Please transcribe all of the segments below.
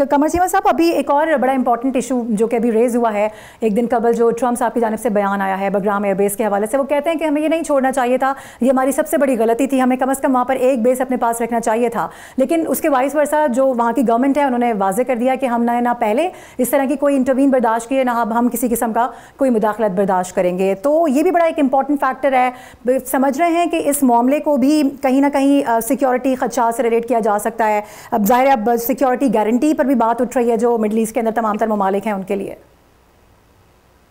कमर सीमा साहब, अभी एक और बड़ा इंपॉर्टेंट इशू जो कि अभी रेज हुआ है, एक दिन कबल जो ट्रम्प साहब की जानिब से बयान आया है बगराम एयरबेस के हवाले से, वो कहते हैं कि हमें ये नहीं छोड़ना चाहिए था, ये हमारी सबसे बड़ी गलती थी, हमें कम से कम वहाँ पर एक बेस अपने पास रखना चाहिए था। लेकिन उसके वाइस वर्सा जो वहाँ की गवर्नमेंट है उन्होंने वाजे कर दिया कि हम ना पहले इस तरह की कोई इंटरवीन बर्दाश्त किए, ना हम किसी किस्म का कोई मुदाखलत बर्दाश्त करेंगे। तो ये भी बड़ा एक इंपॉर्टेंट फैक्टर है। समझ रहे हैं कि इस मामले को भी कहीं ना कहीं सिक्योरिटी खदशात से रिलेट किया जा सकता है। अब ज़ाहिर है अब सिक्योरिटी गारंटी पर भी बात उठ रही है जो मिडल ईस्ट के अंदर तमाम तर ममालिक हैं उनके लिए।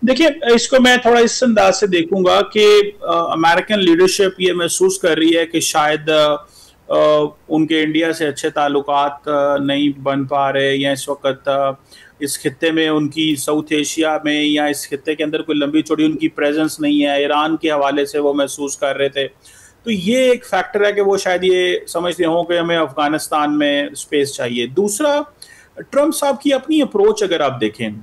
देखिए, इसको मैं थोड़ा इस अंदाज से देखूंगा कि अमेरिकन लीडरशिप ये महसूस कर रही है कि शायद उनके इंडिया से अच्छे ताल्लुकात नहीं बन पा रहे, या इस वक्त इस खित्ते में उनकी साउथ एशिया में या इस खित्ते के अंदर कोई लंबी चौड़ी उनकी प्रेजेंस नहीं है। ईरान के हवाले से वो महसूस कर रहे थे। तो ये एक फैक्टर है कि वो शायद ये समझते हों कि हमें अफगानिस्तान में स्पेस चाहिए। दूसरा, ट्रम्प साहब की अपनी अप्रोच अगर आप देखें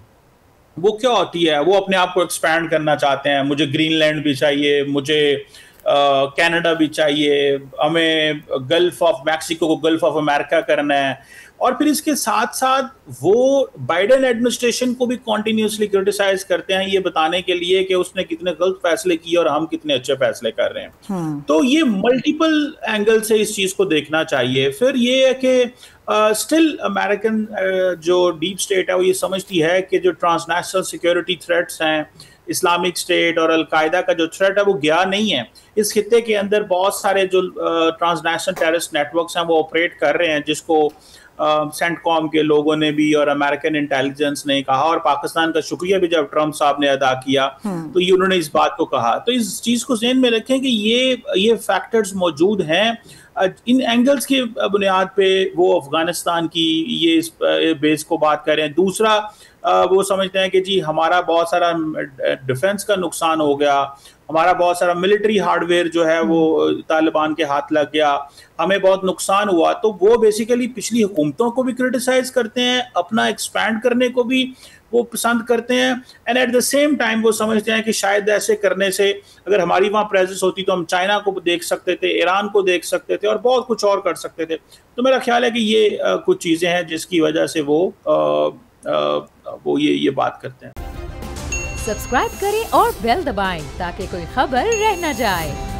वो क्या होती है, वो अपने आप को एक्सपैंड करना चाहते हैं। मुझे ग्रीनलैंड भी चाहिए, मुझे कनाडा भी चाहिए, हमें गल्फ ऑफ मैक्सिको को गल्फ ऑफ अमेरिका करना है। और फिर इसके साथ साथ वो बाइडेन एडमिनिस्ट्रेशन को भी कॉन्टिन्यूसली क्रिटिसाइज करते हैं ये बताने के लिए कि उसने कितने गलत फैसले किए और हम कितने अच्छे फैसले कर रहे हैं। तो ये मल्टीपल एंगल से इस चीज को देखना चाहिए। फिर ये है कि स्टिल अमेरिकन जो डीप स्टेट है वो ये समझती है कि जो ट्रांसनेशनल सिक्योरिटी थ्रेट्स हैं, इस्लामिक स्टेट और अलकायदा का जो थ्रेट है वो गया नहीं है। इस खित्ते के अंदर बहुत सारे जो ट्रांसनेशनल टेररिस्ट नेटवर्क्स हैं वो ऑपरेट कर रहे हैं, जिसको सेंटकॉम के लोगों ने भी और अमेरिकन इंटेलिजेंस ने कहा, और पाकिस्तान का शुक्रिया भी जब ट्रम्प साहब ने अदा किया तो ये उन्होंने इस बात को कहा। तो इस चीज को ज़हन में रखें कि ये फैक्टर्स मौजूद हैं। इन एंगल्स की बुनियाद पे वो अफगानिस्तान की ये बेस को बात कर रहे हैं। दूसरा, वो समझते हैं कि जी हमारा बहुत सारा डिफेंस का नुकसान हो गया, हमारा बहुत सारा मिलिट्री हार्डवेयर जो है वो तालिबान के हाथ लग गया, हमें बहुत नुकसान हुआ। तो वो बेसिकली पिछली हुकूमतों को भी क्रिटिसाइज करते हैं, अपना एक्सपैंड करने को भी वो पसंद करते हैं, and at the same time वो समझते हैं कि शायद ऐसे करने से अगर हमारी वहाँ प्रेजेंस होती तो हम चाइना को देख सकते थे, ईरान को देख सकते थे और बहुत कुछ और कर सकते थे। तो मेरा ख्याल है कि ये कुछ चीज़ें हैं जिसकी वजह से वो ये बात करते हैं। सब्सक्राइब करें और बेल दबाएं ताकि कोई खबर रह न जाए।